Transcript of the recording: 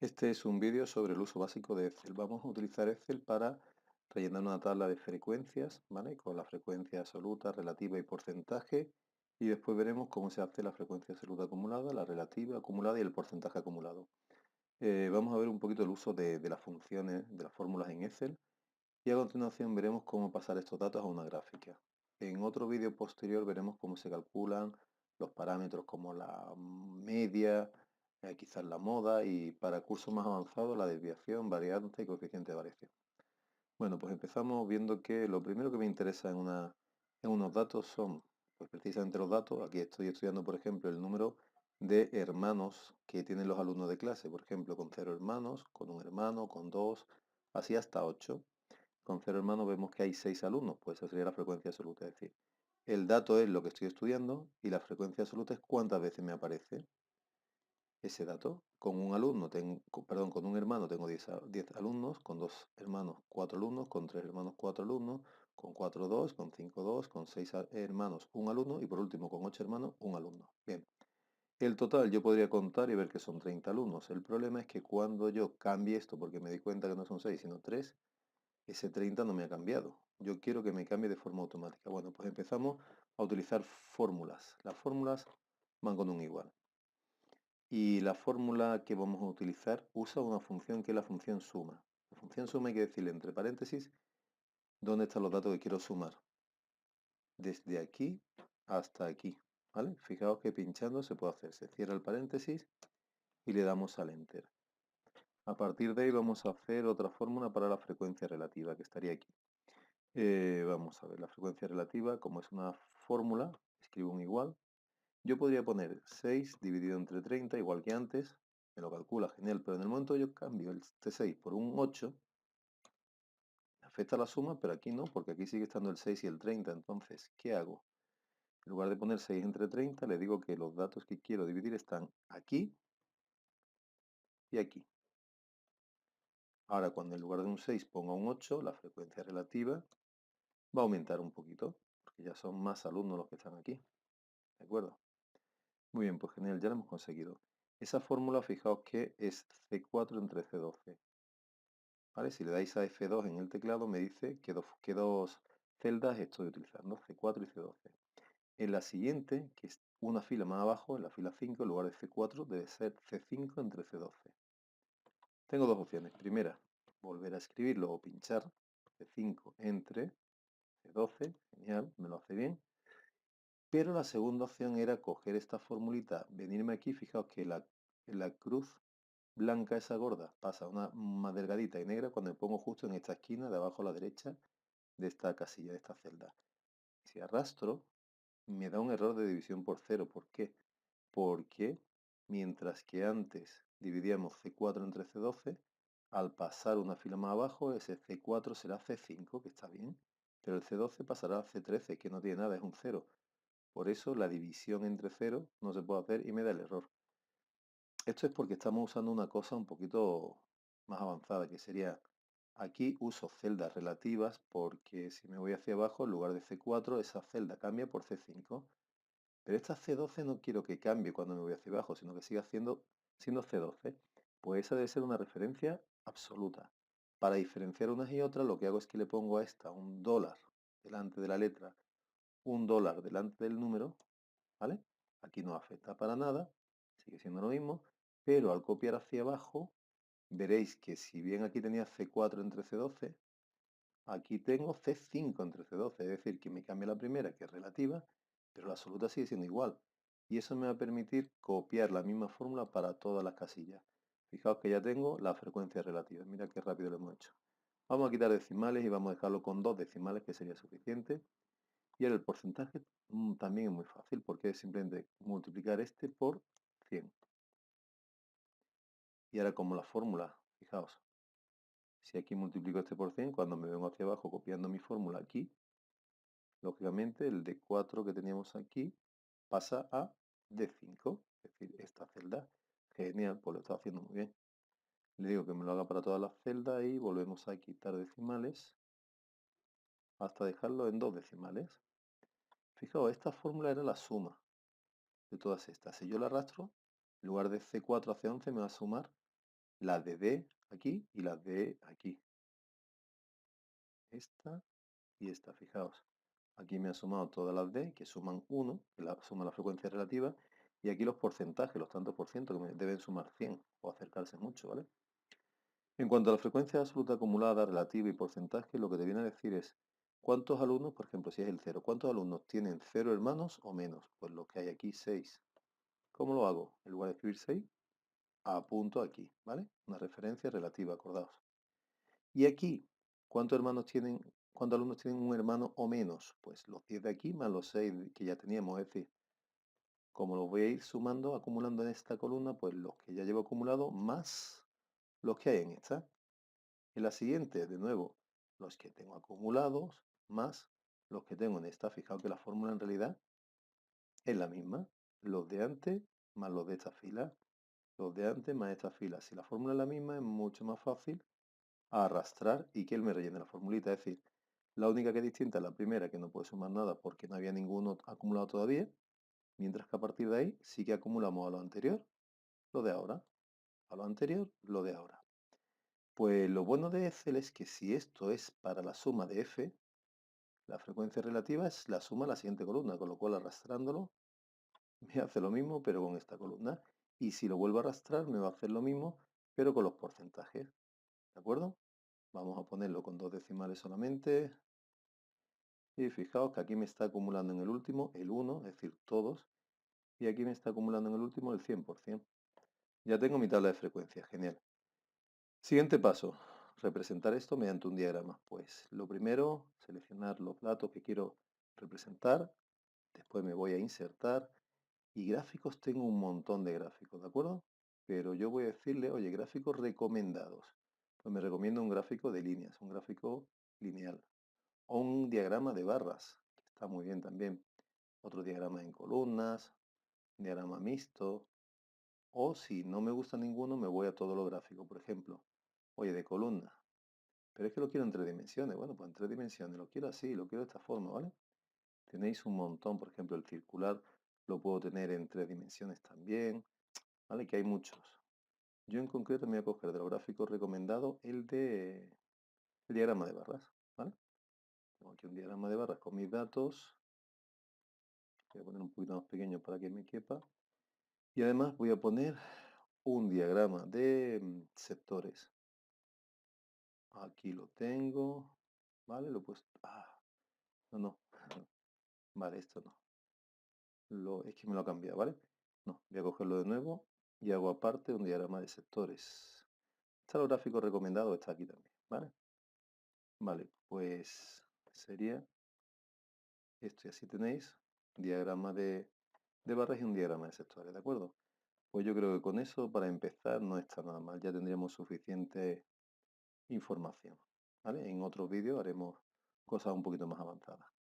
Este es un vídeo sobre el uso básico de Excel. Vamos a utilizar Excel para rellenar una tabla de frecuencias, ¿vale? Con la frecuencia absoluta, relativa y porcentaje. Y después veremos cómo se hace la frecuencia absoluta acumulada, la relativa acumulada y el porcentaje acumulado. Vamos a ver un poquito el uso de las funciones, de las fórmulas en Excel. Y a continuación veremos cómo pasar estos datos a una gráfica. En otro vídeo posterior veremos cómo se calculan los parámetros como la media, quizás la moda y para cursos más avanzados la desviación, varianza y coeficiente de variación. Bueno, pues empezamos viendo que lo primero que me interesa en unos datos son pues precisamente los datos. Aquí estoy estudiando, por ejemplo, el número de hermanos que tienen los alumnos de clase, por ejemplo, con 0 hermanos, con un hermano, con 2, así hasta 8. Con 0 hermanos vemos que hay 6 alumnos, pues esa sería la frecuencia absoluta. Es decir, el dato es lo que estoy estudiando y la frecuencia absoluta es cuántas veces me aparece ese dato. Con un alumno tengo, perdón, con un hermano tengo 10 alumnos, con 2 hermanos 4 alumnos, con 3 hermanos 4 alumnos, con 4 2, con 5 2, con 6 hermanos un alumno y por último con 8 hermanos un alumno. Bien, el total yo podría contar y ver que son 30 alumnos. El problema es que cuando yo cambie esto, porque me di cuenta que no son 6 sino 3, ese 30 no me ha cambiado. Yo quiero que me cambie de forma automática. Bueno, pues empezamos a utilizar fórmulas. Las fórmulas van con un igual. Y la fórmula que vamos a utilizar usa una función que es la función suma. La función suma hay que decirle entre paréntesis dónde están los datos que quiero sumar. Desde aquí hasta aquí. ¿Vale? Fijaos que pinchando se puede hacer. Se cierra el paréntesis y le damos al enter. A partir de ahí vamos a hacer otra fórmula para la frecuencia relativa que estaría aquí. Vamos a ver, la frecuencia relativa, como es una fórmula, escribo un igual. Yo podría poner 6 dividido entre 30, igual que antes, me lo calcula, genial, pero en el momento yo cambio este 6 por un 8, afecta la suma, pero aquí no, porque aquí sigue estando el 6 y el 30, entonces, ¿qué hago? En lugar de poner 6 entre 30, le digo que los datos que quiero dividir están aquí y aquí. Ahora, cuando en lugar de un 6 ponga un 8, la frecuencia relativa va a aumentar un poquito, porque ya son más alumnos los que están aquí, ¿de acuerdo? Muy bien, pues genial, ya lo hemos conseguido. Esa fórmula, fijaos que es C4 entre C12. ¿Vale? Si le dais a F2 en el teclado, me dice que dos celdas estoy utilizando, C4 y C12. En la siguiente, que es una fila más abajo, en la fila 5, en lugar de C4, debe ser C5 entre C12. Tengo dos opciones. Primera, volver a escribirlo o pinchar C5 entre C12. Genial, me lo hace bien. Pero la segunda opción era coger esta formulita, venirme aquí, fijaos que la cruz blanca esa gorda pasa a una más delgadita y negra cuando me pongo justo en esta esquina de abajo a la derecha de esta casilla, de esta celda. Si arrastro, me da un error de división por cero. ¿Por qué? Porque mientras que antes dividíamos C4 entre C12, al pasar una fila más abajo, ese C4 será C5, que está bien, pero el C12 pasará a C13, que no tiene nada, es un cero. Por eso la división entre cero no se puede hacer y me da el error. Esto es porque estamos usando una cosa un poquito más avanzada, que sería, aquí uso celdas relativas porque si me voy hacia abajo, en lugar de C4, esa celda cambia por C5. Pero esta C12 no quiero que cambie cuando me voy hacia abajo, sino que siga siendo C12. Pues esa debe ser una referencia absoluta. Para diferenciar unas y otras, lo que hago es que le pongo a esta un dólar delante de la letra, un dólar delante del número, ¿vale? Aquí no afecta para nada, sigue siendo lo mismo, pero al copiar hacia abajo, veréis que si bien aquí tenía C4 entre C12, aquí tengo C5 entre C12, es decir, que me cambia la primera, que es relativa, pero la absoluta sigue siendo igual. Y eso me va a permitir copiar la misma fórmula para todas las casillas. Fijaos que ya tengo la frecuencia relativa. Mira qué rápido lo hemos hecho. Vamos a quitar decimales y vamos a dejarlo con dos decimales, que sería suficiente. Y ahora el porcentaje también es muy fácil, porque es simplemente multiplicar este por 100. Y ahora como la fórmula, fijaos, si aquí multiplico este por 100, cuando me vengo hacia abajo copiando mi fórmula aquí, lógicamente el D4 que teníamos aquí pasa a D5, es decir, esta celda. Genial, pues lo está haciendo muy bien. Le digo que me lo haga para todas las celdas y volvemos a quitar decimales hasta dejarlo en dos decimales. Fijaos, esta fórmula era la suma de todas estas. Si yo la arrastro, en lugar de C4 a C11 me va a sumar las de D aquí y las de aquí. Esta y esta, fijaos. Aquí me ha sumado todas las D, que suman 1, que suma la frecuencia relativa, y aquí los porcentajes, los tantos por ciento, que me deben sumar 100, o acercarse mucho, ¿vale? En cuanto a la frecuencia absoluta acumulada, relativa y porcentaje, lo que te viene a decir es cuántos alumnos, por ejemplo, si es el 0, ¿cuántos alumnos tienen 0 hermanos o menos? Pues lo que hay aquí, 6. ¿Cómo lo hago? En lugar de escribir 6, apunto aquí, ¿vale? Una referencia relativa, acordaos. Y aquí, cuántos alumnos tienen un hermano o menos? Pues los 10 de aquí más los 6 que ya teníamos, es decir, como los voy a ir sumando, acumulando en esta columna, pues los que ya llevo acumulado más los que hay en esta. En la siguiente, de nuevo, los que tengo acumulados más los que tengo en esta. Fijaos que la fórmula en realidad es la misma. Los de antes más los de esta fila. Los de antes más esta fila. Si la fórmula es la misma, es mucho más fácil arrastrar y que él me rellene la formulita. Es decir, la única que es distinta es la primera, que no puede sumar nada porque no había ninguno acumulado todavía. Mientras que a partir de ahí sí que acumulamos a lo anterior, lo de ahora. A lo anterior, lo de ahora. Pues lo bueno de Excel es que si esto es para la suma de f, la frecuencia relativa es la suma de la siguiente columna, con lo cual arrastrándolo me hace lo mismo pero con esta columna. Y si lo vuelvo a arrastrar me va a hacer lo mismo pero con los porcentajes. ¿De acuerdo? Vamos a ponerlo con dos decimales solamente. Y fijaos que aquí me está acumulando en el último el 1, es decir, todos. Y aquí me está acumulando en el último el 100%. Ya tengo mi tabla de frecuencia, genial. Siguiente paso, representar esto mediante un diagrama. Pues lo primero, seleccionar los datos que quiero representar. Después me voy a insertar. Y gráficos tengo un montón de gráficos, ¿de acuerdo? Pero yo voy a decirle, oye, gráficos recomendados. Pues me recomiendo un gráfico de líneas, un gráfico lineal. O un diagrama de barras, que está muy bien también. Otro diagrama en columnas, diagrama mixto. O si no me gusta ninguno, me voy a todo lo gráfico. Por ejemplo, oye, de columna. Pero es que lo quiero en 3 dimensiones. Bueno, pues en 3 dimensiones. Lo quiero así, lo quiero de esta forma, ¿vale? Tenéis un montón. Por ejemplo, el circular lo puedo tener en 3 dimensiones también. ¿Vale? Que hay muchos. Yo en concreto me voy a coger de los gráficos recomendados el diagrama de barras. ¿Vale? Tengo aquí un diagrama de barras con mis datos. Voy a poner un poquito más pequeño para que me quepa. Y además voy a poner un diagrama de sectores. Aquí lo tengo. ¿Vale? Lo he puesto. No, no. Vale, esto no. Es que me lo ha cambiado, ¿vale? No, voy a cogerlo de nuevo y hago aparte un diagrama de sectores. Está el gráfico recomendado, está aquí también, ¿vale? Vale, pues sería esto y así tenéis diagrama de barras y un diagrama de sectores, ¿de acuerdo? Pues yo creo que con eso, para empezar, no está nada mal. Ya tendríamos suficiente información, ¿vale? En otros vídeos haremos cosas un poquito más avanzadas.